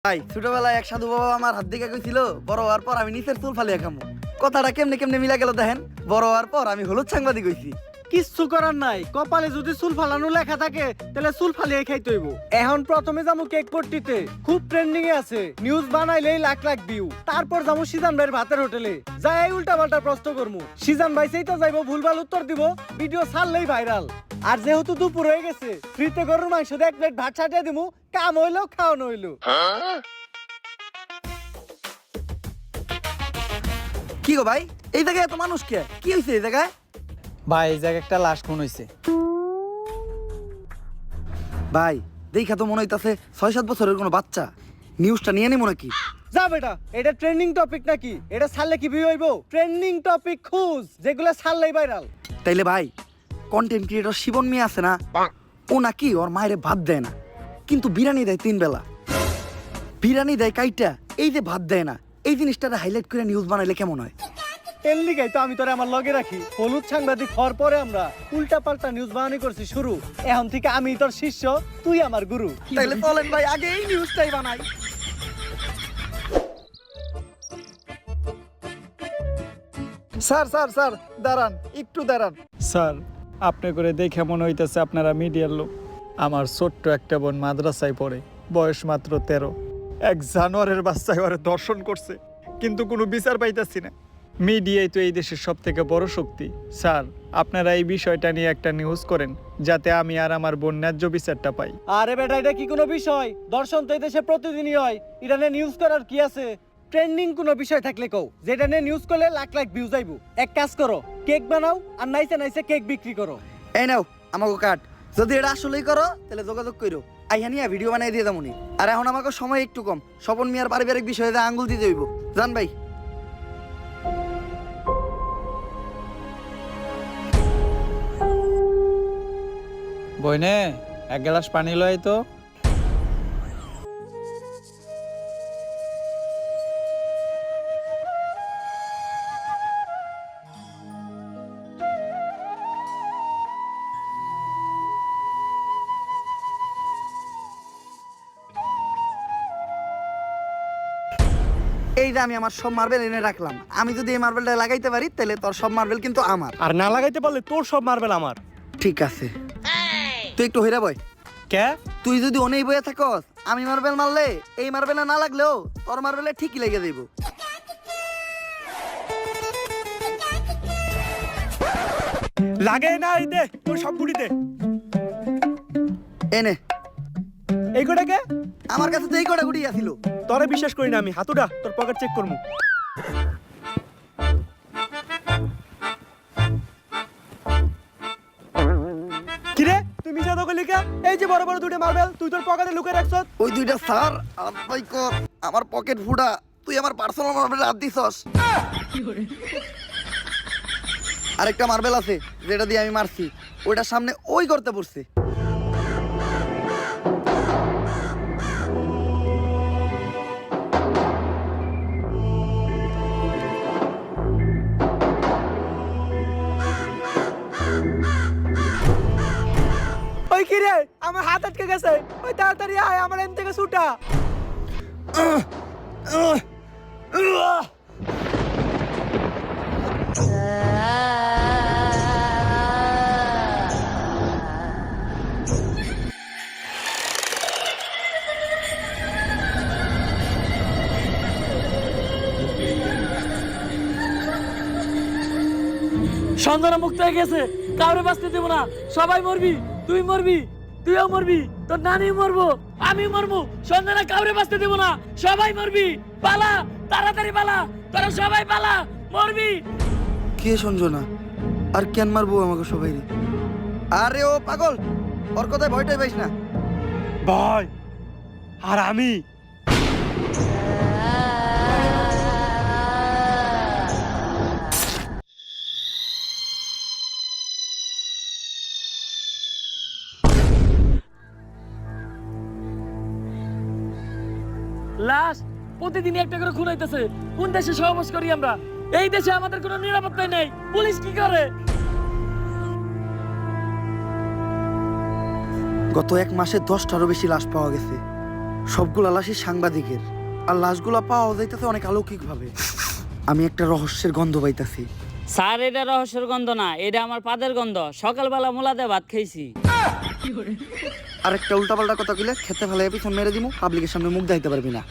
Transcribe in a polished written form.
ভাই ছোটবেলায় এক সাধু বাবা আমার হাত দিকে কইছিল বড় হওয়ার পর আমি নিচের চুল ফালিয়া খামু। কথাটা কেমনে কেমনে মিলা গেল দেখেন। বড় হওয়ার পর আমি হলুদ সাংবাদিক হইছি। কিচ্ছু করার নাই, কপালে যদি চুল ফালানো লেখা থাকে তাহলে চুল ফালিয়ে খাইতে হইব। এখন প্রথমে যাবো কেক পট্টিতে, খুব ট্রেন্ডিং এ আছে, নিউজ বানাইলেই লাখ লাখ ভিউ। তারপর যাবো সিজান ভাইয়ের ভাতের হোটেলে, যাই উল্টা পাল্টা প্রশ্ন করবো। সিজান ভাই সেই তো যাইবো, ভুলভাল উত্তর দিব, ভিডিও ছাড়লেই ভাইরাল। আর যেহেতু দুপুর হয়ে গেছে, ফ্রিতে গরুর মাংস দিয়ে এক প্লেট ভাত ছাটিয়ে দিমু, কাম হইলো খাওয়ানো হইলো। কি গো ভাই, এই জায়গায় এত মানুষ কে? কি হইছে এই জায়গায়? ভাই এই জায়গায় একটা লাশ খুন হইছে। ভাই দেখা তো মনে হইতাছে ৬-৭ বছরের কোনো বাচ্চা। নিউজটা নিয়ে নি মনে কি? যা বেটা, এটা ট্রেন্ডিং টপিক নাকি? এটা ছাড়লে কি ভিউ হইব? ট্রেন্ডিং টপিক খুঁজ, যেগুলো ছাড়লেই ভাইরাল। তাইলে ভাই কন্টেন্ট ক্রিয়েটর শিবন মিয়া আছে না, ও নাকি ওর মায়ের ভাত দেয় না, কিন্তু বিরিয়ানি দেয় 3 বেলা। বিরিয়ানি দেয় কাইটা, এই যে ভাত দেয় না, এই জিনিসটা হাইলাইট করে নিউজ বানাইলে কেমন হয়? এর লিগাই তো আমি তোরে আমার লগে রাখি। হলুদ সাংবাদিক হওয়ার পরে আমরা উল্টা পাল্টা নিউজ বানানি করছি শুরু। এখন থেকে আমি তোর শিষ্য, তুই আমার গুরু। তাইলে চলেন ভাই আগে এই নিউজটাই বানাই। স্যার স্যার স্যার দাঁড়ান, একটু দাঁড়ান। স্যার আপনি করে দেখে মনে হইতেছে আপনারা মিডিয়ার লোক। আমার ছোট্ট একটা বোন মাদ্রাসায় পড়ে, বয়স মাত্র 13। এক জানোয়ারের বাচ্চায় ওরে দর্শন করছে, কিন্তু কোনো বিচার পাইতাছি না। মিডিয়াই তো এই দেশের সব থেকে বড় শক্তি। স্যার আপনারা এই বিষয়টা নিয়ে একটা নিউজ করেন, যাতে আমি আর আমার বোন ন্যায্য বিচারটা পাই। আরে বেটা, এটা কি কোনো বিষয়? দর্শন তো এই দেশে প্রতিদিনই হয়, এটা নিয়ে নিউজ করার কি আছে? ট্রেন্ডিং কোনো বিষয় থাকলে কও, যেটা নিয়ে নিউজ করলে লাখ লাখ ভিউজ আইবো। এক কাজ করো, কেক বানাও আর নাইসে নাইসে কেক বিক্রি করো। এই নাও আমাকে কাট। যদি এটা আসলেই করো তাহলে যোগাযোগ করো, আইহানিয়া ভিডিও বানাই দিয়ে যাবনি। আর এখন আমাকে সময় একটু কম, স্বপন মিয়ার পারিবারিক বিষয়ে আঙ্গুল দিতে হইব। জান ভাই। বইনে এক গ্লাস পানি লয় তো। এই যে আমি আমার সব মার্বেল এনে রাখলাম, আমি যদি এই মার্বেলটা লাগাইতে পারি তাহলে তোর সব মার্বেল কিন্তু আমার। আর না লাগাইতে পারলে তোর সব মার্বেল আমার। ঠিক আছে, তুই একটু হইরা বয়। কে? তুই যদি অনেই বয়ে থাকস, আমি মার্বেল মারলে এই মার্বেলে না লাগলেও তোর মার্বেলে ঠিকই লেগে যাইব। লাগে না, এই দে তোর সব গুড়ি দে। এনে এই কোটা কে? আমার কাছে তো এই কটা গুটি আছিল। তোরে বিশ্বাস করি না আমি, হাতুডা তোর পকেট চেক করমু। কিরে তুই মিছা তো কইলি কে? এই যে বড় বড় দুটো মার্বেল তুই তোর পকেটে লুকিয়ে রাখছস। ওই দুইটা স্যার আর ভাই কর, আমার পকেট ফুটা, তুই আমার পার্সোনাল মার্বেলে হাত দিছস। আরেকটা মার্বেল আছে যেটা দিয়ে আমি মারছি, ওইটার সামনে ওই করতে পড়ছে। ওই কিরে আমার হাত আটকে গেছে, ওই তাড়াতাড়ি আয়, আমার এন থেকে ছুটা। সন্ধানা মুক্ত হয়ে গেছে, কাউরে বাঁচতে দেবো না, সবাই মরবি, তুই মরবি, তুইও মরবি, তোর নানি মরবো, আমি মরবো, সন্ধানা কাউরে বাঁচতে দেবো না, সবাই মরবি, পালা, তাড়াতাড়ি পালা, তোরা সবাই পালা, মরবি। কে সঞ্জনা? আর কেন মারবো আমাকে সবাই? আরে ও পাগল, ওর কথায় ভয়টাই পাইস না। ভাই আর আমি লাশ প্রতিদিন একটা করে খুন হইতেছে। কোন দেশে সহবাস করি আমরা? এই দেশে আমাদের কোনো নিরাপত্তা নেই, পুলিশ কি করে? গত 1 মাসে 10টারও বেশি লাশ পাওয়া গেছে। সবগুলা লাশই সাংবাদিকের, আর লাশগুলা পাওয়া যাইতেছে অনেক অলৌকিকভাবে। আমি একটা রহস্যের গন্ধ পাইতাছি। স্যার এটা রহস্যের গন্ধ না, এটা আমার পাদের গন্ধ। সকালবেলা মোলাতে ভাত খাইছি। আর একটা উল্টাপাল্টা কথা কইলে খেতে ফেলে পিছন মেরে দিমু, পাবলিকের সামনে মুখ দেখাইতে পারবি না।